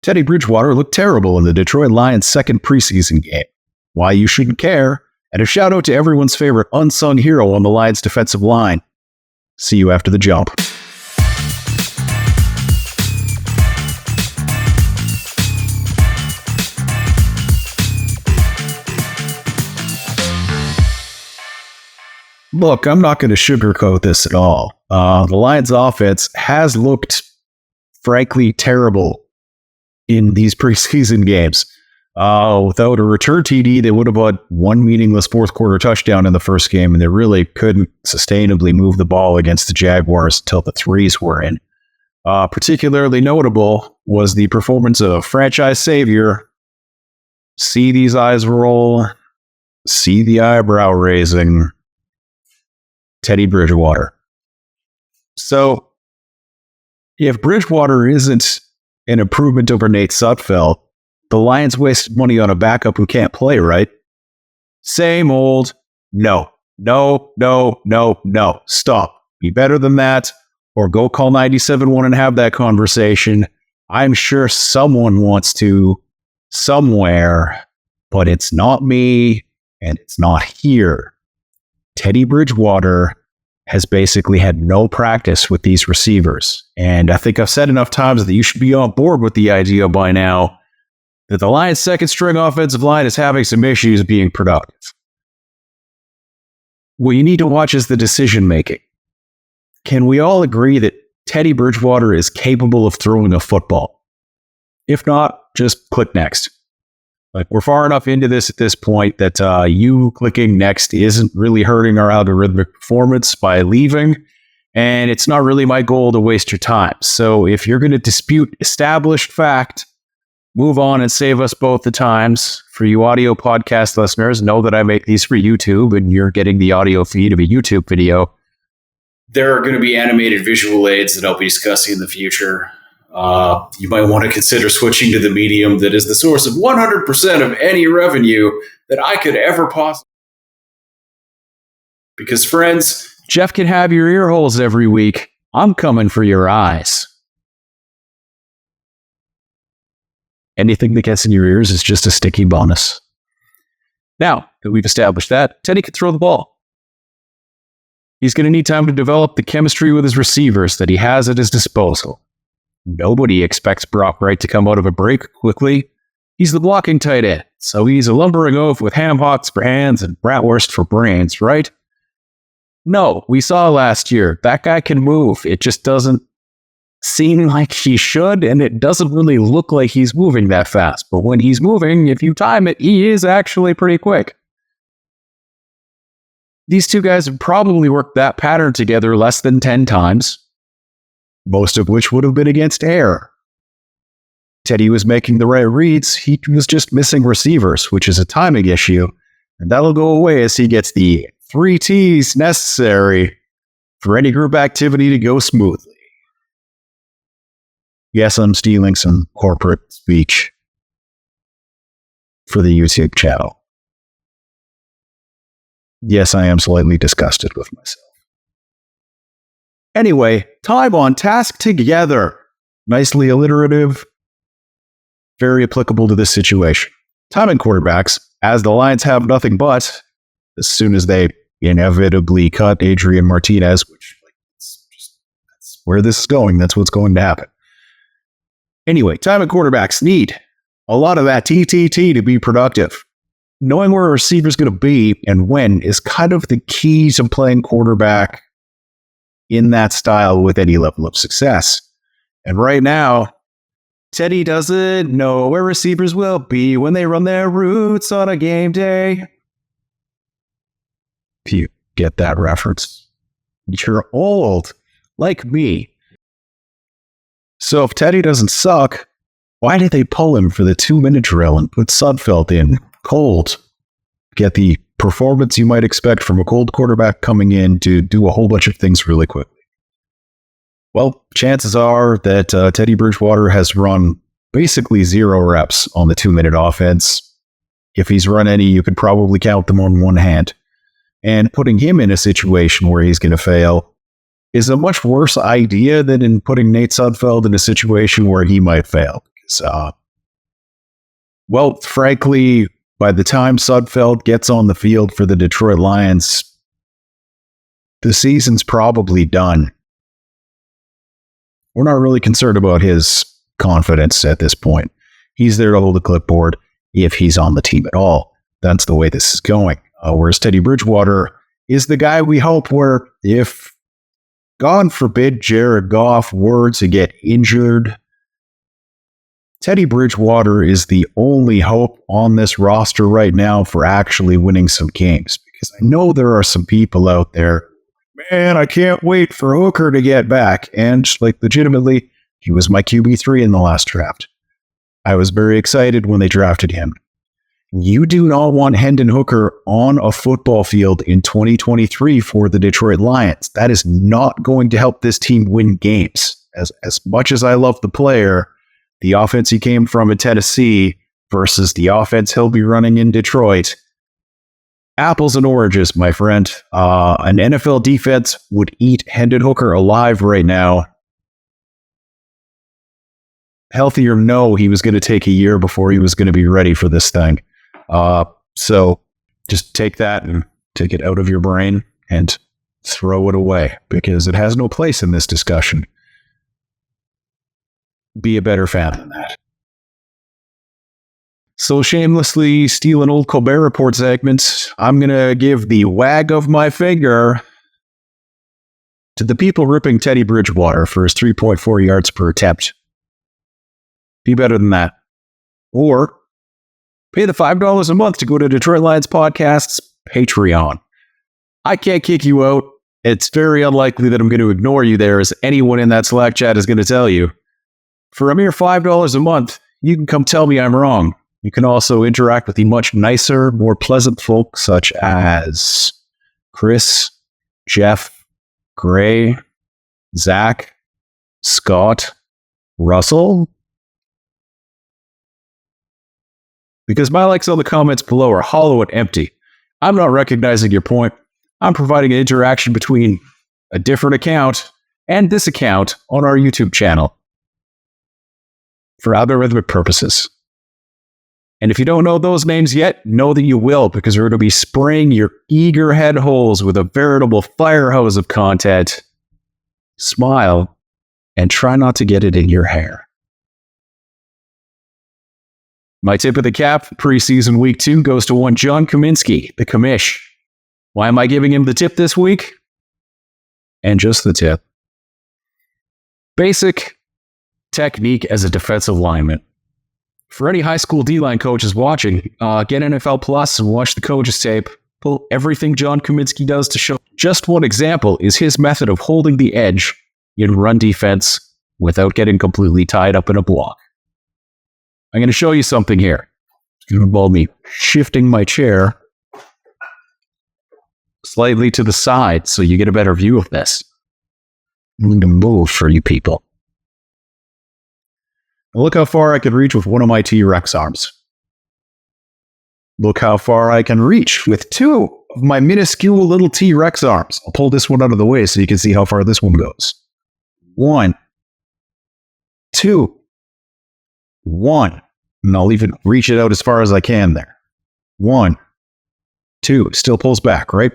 Teddy Bridgewater looked terrible in the Detroit Lions' second preseason game. Why you shouldn't care, and a shout out to everyone's favorite unsung hero on the Lions' defensive line. See you after the jump. Look, I'm not going to sugarcoat this at all. The Lions' offense has looked, frankly, terrible in these preseason games. Without a return TD, they would have had one meaningless fourth quarter touchdown in the first game, and they really couldn't sustainably move the ball against the Jaguars until the threes were in. Particularly notable was the performance of franchise savior. See these eyes roll, see the eyebrow raising. Teddy Bridgewater. So, if Bridgewater isn't an improvement over Nate Sudfeld, the Lions wasted money on a backup who can't play, right? Same old, no. Stop. Be better than that, or go call 97.1 and have that conversation. I'm sure someone wants to somewhere, but it's not me, and it's not here. Teddy Bridgewater has basically had no practice with these receivers. And I think I've said enough times that you should be on board with the idea by now that the Lions' second string offensive line is having some issues being productive. What you need to watch is the decision making. Can we all agree that Teddy Bridgewater is capable of throwing a football? If not, just click next. Like, we're far enough into this at this point that you clicking next isn't really hurting our algorithmic performance by leaving, and it's not really my goal to waste your time. So if you're going to dispute established fact, move on and save us both the times. For you audio podcast listeners, know that I make these for YouTube, and you're getting the audio feed of a YouTube video. There are going to be animated visual aids that I'll be discussing in the future. You might want to consider switching to the medium that is the source of 100% of any revenue that I could ever possibly. Because, friends, Jeff can have your ear holes every week. I'm coming for your eyes. Anything that gets in your ears is just a sticky bonus. Now that we've established that, Teddy can throw the ball. He's going to need time to develop the chemistry with his receivers that he has at his disposal. Nobody expects Brock Wright to come out of a break quickly. He's the blocking tight end, so he's a lumbering oaf with ham hocks for hands and bratwurst for brains, right? No, we saw last year, that guy can move. It just doesn't seem like he should, and it doesn't really look like he's moving that fast. But when he's moving, if you time it, he is actually pretty quick. These two guys have probably worked that pattern together less than 10 times. Most of which would have been against air. Teddy was making the right reads, he was just missing receivers, which is a timing issue, and that'll go away as he gets the 3 T's necessary for any group activity to go smoothly. Yes, I'm stealing some corporate speech for the YouTube channel. Yes, I am slightly disgusted with myself. Anyway, time on task together. Nicely alliterative. Very applicable to this situation. Timing quarterbacks, as the Lions have nothing but, as soon as they inevitably cut Adrian Martinez, which that's where this is going. That's what's going to happen. Anyway, timing quarterbacks need a lot of that TTT to be productive. Knowing where a receiver is going to be and when is kind of the key to playing quarterback in that style with any level of success. And right now, Teddy doesn't know where receivers will be when they run their routes on a game day. If you get that reference, you're old, like me. So if Teddy doesn't suck, why did they pull him for the 2-minute drill and put Sudfeld in cold? Get the performance you might expect from a cold quarterback coming in to do a whole bunch of things really quickly. Well, chances are that Teddy Bridgewater has run basically 0 reps on the 2-minute offense. If he's run any, you could probably count them on one hand. And putting him in a situation where he's going to fail is a much worse idea than in putting Nate Sudfeld in a situation where he might fail. Well, frankly, by the time Sudfeld gets on the field for the Detroit Lions, the season's probably done. We're not really concerned about his confidence at this point. He's there to hold the clipboard if he's on the team at all. That's the way this is going. Whereas Teddy Bridgewater is the guy we hope where if, God forbid, Jared Goff were to get injured, Teddy Bridgewater is the only hope on this roster right now for actually winning some games. Because I know there are some people out there, man, I can't wait for Hooker to get back. And legitimately, he was my QB3 in the last draft. I was very excited when they drafted him. You do not want Hendon Hooker on a football field in 2023 for the Detroit Lions. That is not going to help this team win games. As much as I love the player, the offense he came from in Tennessee versus the offense he'll be running in Detroit, apples and oranges, my friend. An NFL defense would eat Hendon Hooker alive right now. Healthy or no, he was going to take a year before he was going to be ready for this thing. So just take that and take it out of your brain and throw it away because it has no place in this discussion. Be a better fan than that. So shamelessly steal an old Colbert Report segment, I'm going to give the wag of my finger to the people ripping Teddy Bridgewater for his 3.4 yards per attempt. Be better than that. Or pay the $5 a month to go to Detroit Lions Podcast's Patreon. I can't kick you out. It's very unlikely that I'm going to ignore you there, as anyone in that Slack chat is going to tell you. For a mere $5 a month, you can come tell me I'm wrong. You can also interact with the much nicer, more pleasant folk such as Chris, Jeff, Gray, Zach, Scott, Russell. Because my likes on the comments below are hollow and empty. I'm not recognizing your point. I'm providing an interaction between a different account and this account on our YouTube channel for algorithmic purposes. And if you don't know those names yet, know that you will, because we're going to be spraying your eager head holes with a veritable fire hose of content. Smile and try not to get it in your hair. My tip of the cap, preseason week 2, goes to one John Cominsky, the commish. Why am I giving him the tip this week? And just the tip. Basic technique as a defensive lineman. For any high school D-line coaches watching, get NFL Plus and watch the coach's tape. Pull everything John Cominsky does to show. Just one example is his method of holding the edge in run defense without getting completely tied up in a block. I'm going to show you something here. It's going to involve me shifting my chair slightly to the side so you get a better view of this. I'm going to move for you people. Look how far I can reach with one of my T-Rex arms. Look how far I can reach with two of my minuscule little T-Rex arms. I'll pull this one out of the way so you can see how far this one goes. 1, 2, 1. And I'll even reach it out as far as I can there. 1, 2. Still pulls back, right?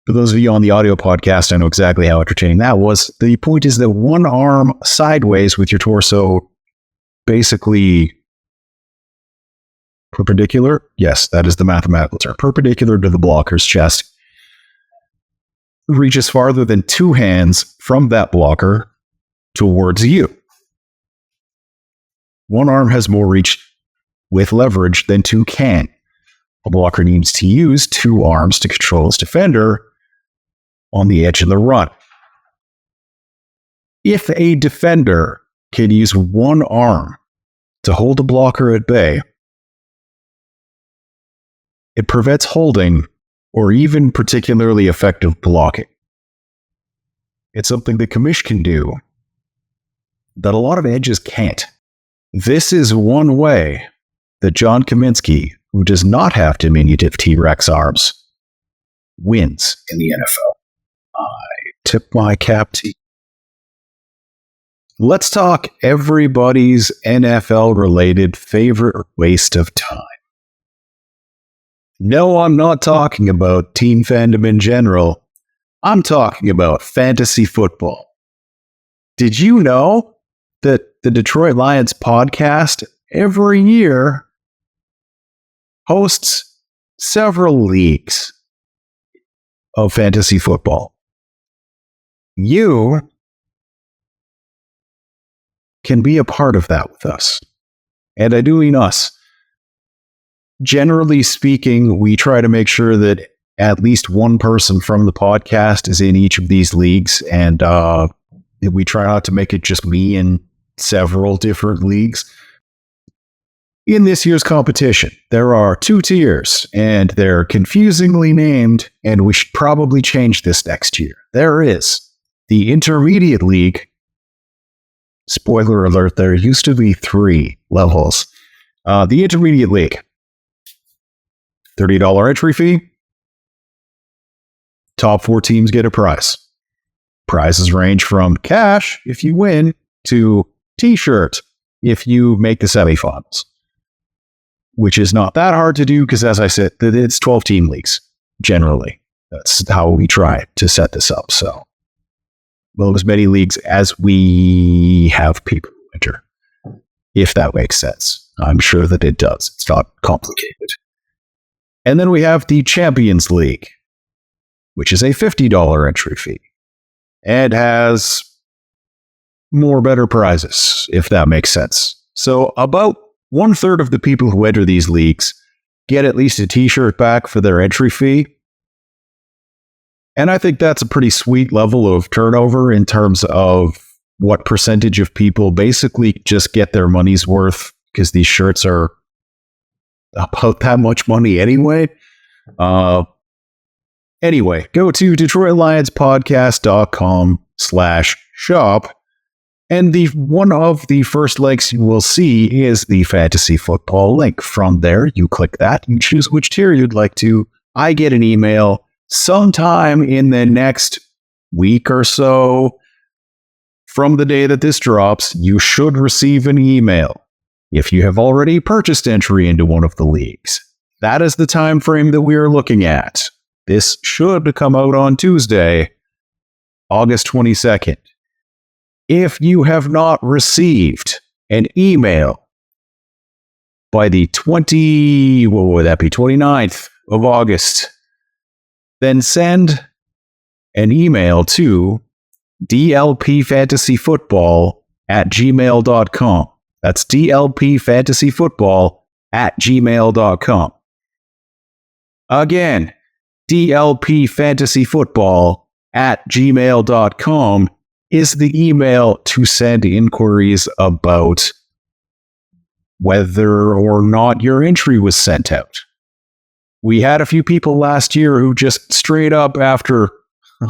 For those of you on the audio podcast, I know exactly how entertaining that was. The point is that one arm sideways with your torso basically perpendicular. Yes, that is the mathematical term. Perpendicular to the blocker's chest. Reaches farther than two hands from that blocker towards you. One arm has more reach with leverage than two can. A blocker needs to use two arms to control his defender on the edge of the run. If a defender can use one arm to hold a blocker at bay, it prevents holding or even particularly effective blocking. It's something that commish can do that a lot of edges can't. This is one way that John Cominsky, who does not have diminutive T-Rex arms, wins in the NFL. I tip my cap to you. let's talk everybody's NFL-related favorite waste of time. No, I'm not talking about team fandom in general. I'm talking about fantasy football. Did you know that the Detroit Lions podcast every year hosts several leagues of fantasy football? You can be a part of that with us. And I do mean us. Generally speaking, we try to make sure that at least one person from the podcast is in each of these leagues, and we try not to make it just me in several different leagues. In this year's competition, there are 2 tiers, and they're confusingly named, and we should probably change this next year. There is the Intermediate League. Spoiler alert, there used to be 3 levels. The Intermediate League. $30 entry fee. Top 4 teams get a prize. Prizes range from cash if you win to t-shirt if you make the semifinals, which is not that hard to do because, as I said, it's 12-team leagues generally. That's how we try to set this up. So, well, as many leagues as we have people who enter, if that makes sense. I'm sure that it does. It's not complicated. And then we have the Champions League, which is a $50 entry fee and has more better prizes, if that makes sense. So about 1/3 of the people who enter these leagues get at least a t-shirt back for their entry fee. And I think that's a pretty sweet level of turnover in terms of what percentage of people basically just get their money's worth because these shirts are about that much money anyway. Anyway, go to DetroitLionsPodcast.com/shop. And one of the first links you will see is the fantasy football link. From there, you click that, you choose which tier you'd like to. I get an email sometime in the next week or so. From the day that this drops, you should receive an email if you have already purchased entry into one of the leagues. That is the time frame that we are looking at. This should come out on Tuesday, August 22nd. If you have not received an email by the 29th of August, then send an email to dlpfantasyfootball@gmail.com. That's dlpfantasyfootball@gmail.com. Again, dlpfantasyfootball@gmail.com is the email to send inquiries about whether or not your entry was sent out. We had a few people last year who just straight up after,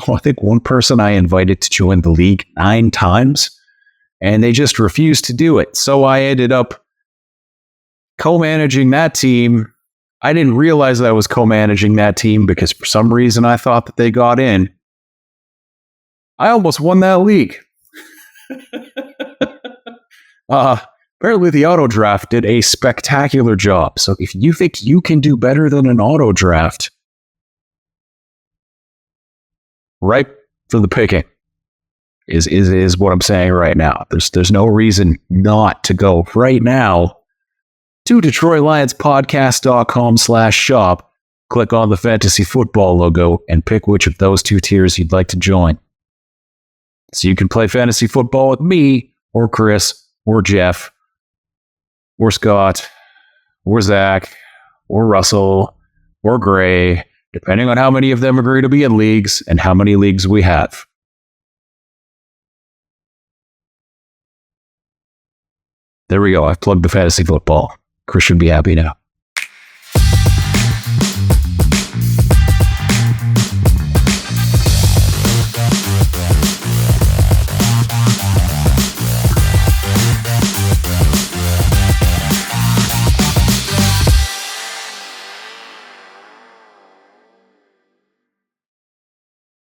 I think one person I invited to join the league 9 times, and they just refused to do it. So I ended up co-managing that team. I didn't realize that I was co-managing that team because for some reason I thought that they got in. I almost won that league. Apparently the auto draft did a spectacular job. So if you think you can do better than an auto draft, right for the picking is what I'm saying right now. There's no reason not to go right now to DetroitLionsPodcast.com/shop, click on the fantasy football logo, and pick which of those 2 tiers you'd like to join. So you can play fantasy football with me, or Chris, or Jeff, or Scott, or Zach, or Russell, or Gray, depending on how many of them agree to be in leagues and how many leagues we have. There we go. I've plugged the fantasy football. Chris should be happy now.